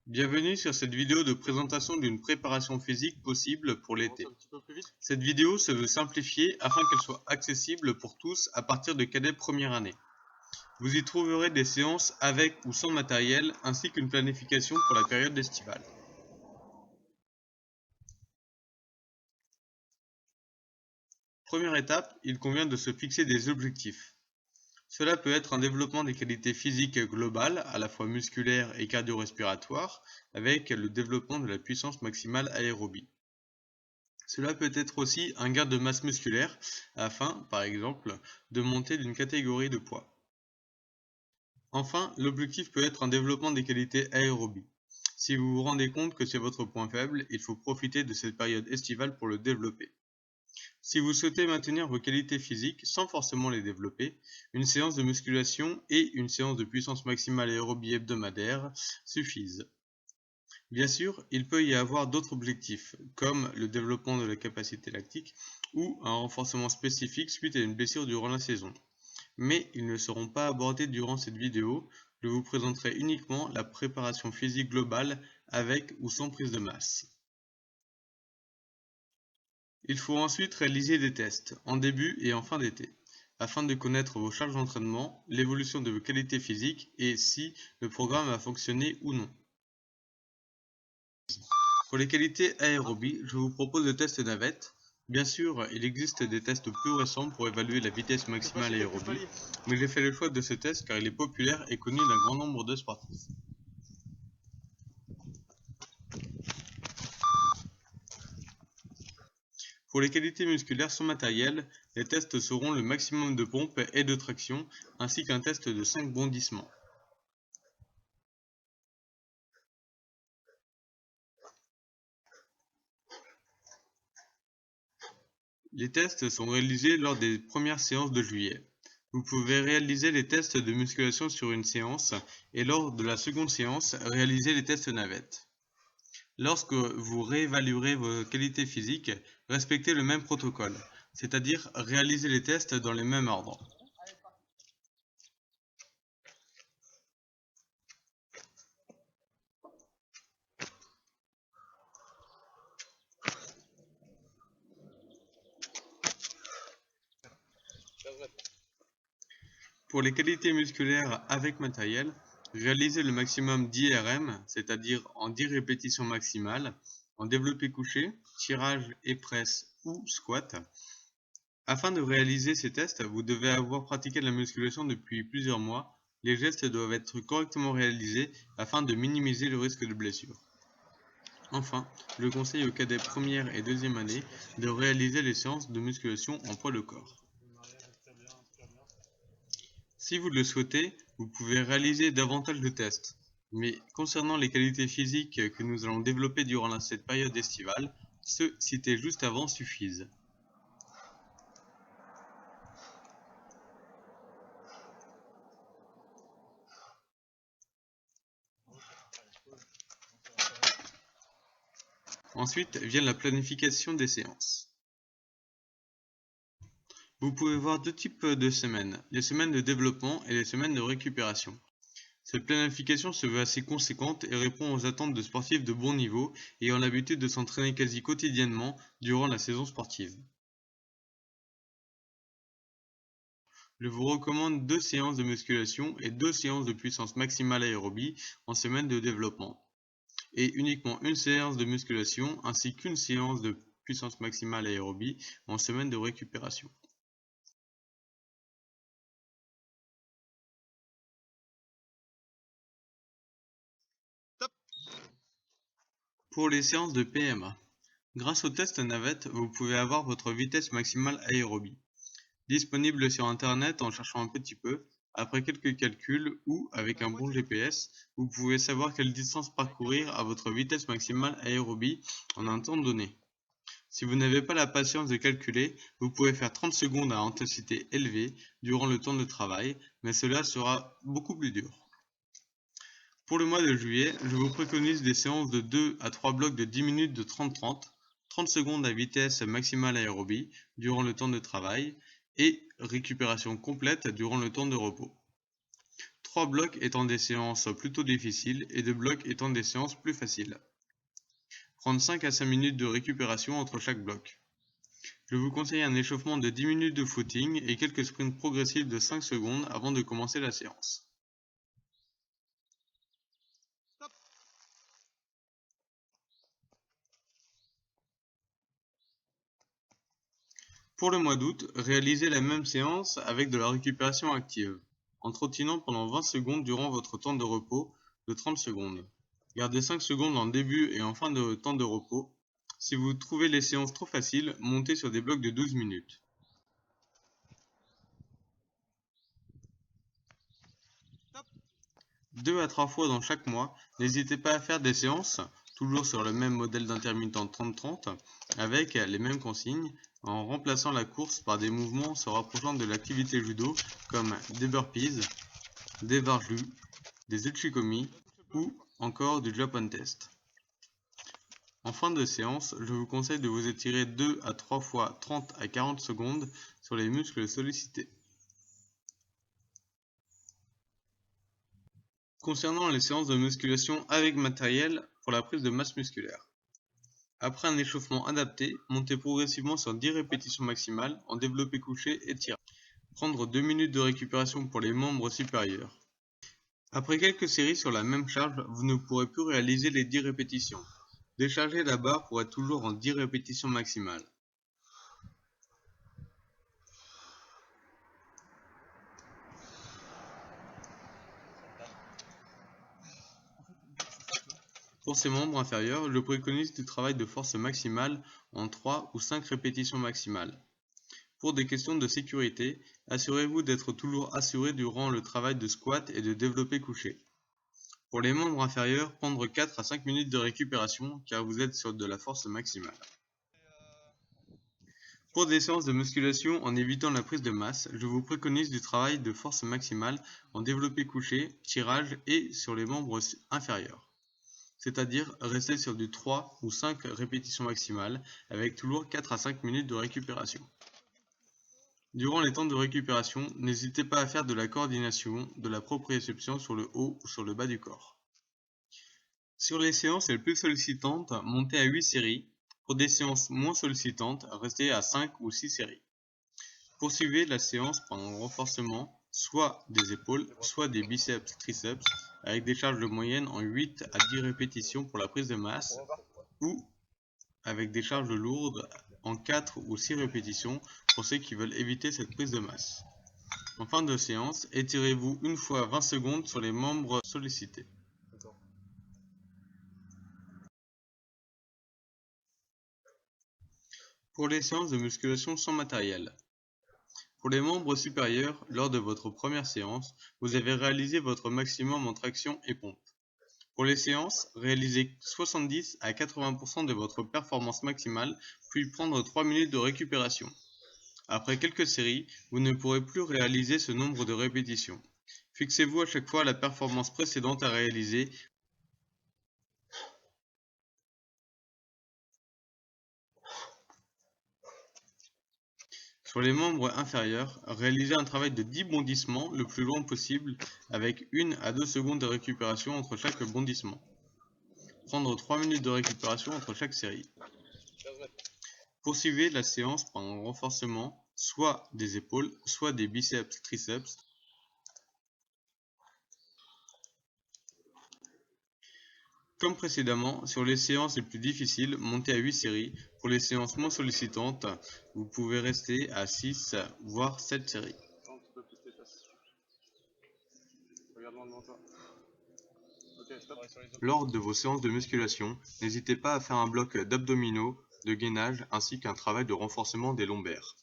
Bienvenue sur cette vidéo de présentation d'une préparation physique possible pour l'été. Cette vidéo se veut simplifiée afin qu'elle soit accessible pour tous à partir de cadet première année. Vous y trouverez des séances avec ou sans matériel ainsi qu'une planification pour la période estivale. Première étape, il convient de se fixer des objectifs. Cela peut être un développement des qualités physiques globales, à la fois musculaires et cardio-respiratoires, avec le développement de la puissance maximale aérobie. Cela peut être aussi un gain de masse musculaire, afin, par exemple, de monter d'une catégorie de poids. Enfin, l'objectif peut être un développement des qualités aérobie. Si vous vous rendez compte que c'est votre point faible, il faut profiter de cette période estivale pour le développer. Si vous souhaitez maintenir vos qualités physiques sans forcément les développer, une séance de musculation et une séance de puissance maximale aérobie hebdomadaire suffisent. Bien sûr, il peut y avoir d'autres objectifs, comme le développement de la capacité lactique ou un renforcement spécifique suite à une blessure durant la saison. Mais ils ne seront pas abordés durant cette vidéo, je vous présenterai uniquement la préparation physique globale avec ou sans prise de masse. Il faut ensuite réaliser des tests, en début et en fin d'été, afin de connaître vos charges d'entraînement, l'évolution de vos qualités physiques et si le programme a fonctionné ou non. Pour les qualités aérobie, je vous propose le test navette. Bien sûr, il existe des tests plus récents pour évaluer la vitesse maximale aérobie, mais j'ai fait le choix de ce test car il est populaire et connu d'un grand nombre de sportifs. Pour les qualités musculaires sans matériel, les tests seront le maximum de pompe et de traction, ainsi qu'un test de 5 bondissements. Les tests sont réalisés lors des premières séances de juillet. Vous pouvez réaliser les tests de musculation sur une séance et lors de la seconde séance, réaliser les tests navettes. Lorsque vous réévaluerez vos qualités physiques, respectez le même protocole, c'est-à-dire réaliser les tests dans les mêmes ordres. Pour les qualités musculaires avec matériel, réalisez le maximum d'IRM, c'est-à-dire en 10 répétitions maximales, en développé couché, tirage et presse ou squat. Afin de réaliser ces tests, vous devez avoir pratiqué la musculation depuis plusieurs mois. Les gestes doivent être correctement réalisés afin de minimiser le risque de blessure. Enfin, je conseille aux cadets première et deuxième année de réaliser les séances de musculation en poids de corps. Si vous le souhaitez, vous pouvez réaliser davantage de tests. Mais concernant les qualités physiques que nous allons développer durant cette période estivale, ceux cités juste avant suffisent. Ensuite vient la planification des séances. Vous pouvez voir deux types de semaines, les semaines de développement et les semaines de récupération. Cette planification se veut assez conséquente et répond aux attentes de sportifs de bon niveau ayant l'habitude de s'entraîner quasi quotidiennement durant la saison sportive. Je vous recommande 2 séances de musculation et 2 séances de puissance maximale aérobie en semaine de développement, et uniquement une séance de musculation ainsi qu'une séance de puissance maximale aérobie en semaine de récupération. Pour les séances de PMA, grâce au test navette, vous pouvez avoir votre vitesse maximale aérobie. Disponible sur internet en cherchant un petit peu, après quelques calculs ou avec un bon GPS, vous pouvez savoir quelle distance parcourir à votre vitesse maximale aérobie en un temps donné. Si vous n'avez pas la patience de calculer, vous pouvez faire 30 secondes à intensité élevée durant le temps de travail, mais cela sera beaucoup plus dur. Pour le mois de juillet, je vous préconise des séances de 2 à 3 blocs de 10 minutes de 30-30, 30 secondes à vitesse maximale aérobie durant le temps de travail et récupération complète durant le temps de repos. 3 blocs étant des séances plutôt difficiles et 2 blocs étant des séances plus faciles. Prendre 5 à 5 minutes de récupération entre chaque bloc. Je vous conseille un échauffement de 10 minutes de footing et quelques sprints progressifs de 5 secondes avant de commencer la séance. Pour le mois d'août, réalisez la même séance avec de la récupération active, en trottinant pendant 20 secondes durant votre temps de repos de 30 secondes. Gardez 5 secondes en début et en fin de temps de repos. Si vous trouvez les séances trop faciles, montez sur des blocs de 12 minutes. 2 à 3 fois dans chaque mois, n'hésitez pas à faire des séances, toujours sur le même modèle d'intermittent 30-30, avec les mêmes consignes, en remplaçant la course par des mouvements se rapprochant de l'activité judo, comme des burpees, des varjus, des uchikomi ou encore du Japan test. En fin de séance, je vous conseille de vous étirer 2 à 3 fois 30 à 40 secondes sur les muscles sollicités. Concernant les séances de musculation avec matériel pour la prise de masse musculaire. Après un échauffement adapté, montez progressivement sur 10 répétitions maximales en développé couché et tirage. Prendre 2 minutes de récupération pour les membres supérieurs. Après quelques séries sur la même charge, vous ne pourrez plus réaliser les 10 répétitions. Déchargez la barre pour être toujours en 10 répétitions maximales. Pour ces membres inférieurs, je préconise du travail de force maximale en 3 ou 5 répétitions maximales. Pour des questions de sécurité, assurez-vous d'être toujours assuré durant le travail de squat et de développé couché. Pour les membres inférieurs, prendre 4 à 5 minutes de récupération car vous êtes sur de la force maximale. Pour des séances de musculation en évitant la prise de masse, je vous préconise du travail de force maximale en développé couché, tirage et sur les membres inférieurs. C'est-à-dire rester sur du 3 ou 5 répétitions maximales avec toujours 4 à 5 minutes de récupération. Durant les temps de récupération, n'hésitez pas à faire de la coordination, de la proprioception sur le haut ou sur le bas du corps. Sur les séances les plus sollicitantes, montez à 8 séries. Pour des séances moins sollicitantes, restez à 5 ou 6 séries. Poursuivez la séance par un renforcement, soit des épaules, soit des biceps, triceps, avec des charges de moyenne en 8 à 10 répétitions pour la prise de masse, ou avec des charges lourdes en 4 ou 6 répétitions pour ceux qui veulent éviter cette prise de masse. En fin de séance, étirez-vous une fois 20 secondes sur les membres sollicités. Pour les séances de musculation sans matériel. Pour les membres supérieurs, lors de votre première séance, vous avez réalisé votre maximum en traction et pompe. Pour les séances, réalisez 70 à 80% de votre performance maximale, puis prendre 3 minutes de récupération. Après quelques séries, vous ne pourrez plus réaliser ce nombre de répétitions. Fixez-vous à chaque fois la performance précédente à réaliser. Sur les membres inférieurs, réalisez un travail de 10 bondissements le plus long possible avec 1 à 2 secondes de récupération entre chaque bondissement. Prendre 3 minutes de récupération entre chaque série. Poursuivez la séance par un renforcement, soit des épaules, soit des biceps, triceps. Comme précédemment, sur les séances les plus difficiles, montez à 8 séries. Pour les séances moins sollicitantes, vous pouvez rester à 6 voire 7 séries. Lors de vos séances de musculation, n'hésitez pas à faire un bloc d'abdominaux, de gainage ainsi qu'un travail de renforcement des lombaires.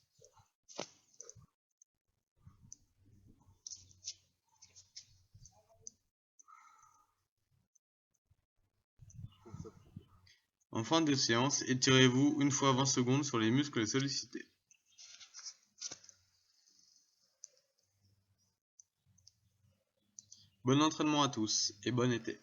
En fin de séance, étirez-vous une fois 20 secondes sur les muscles sollicités. Bon entraînement à tous et bon été.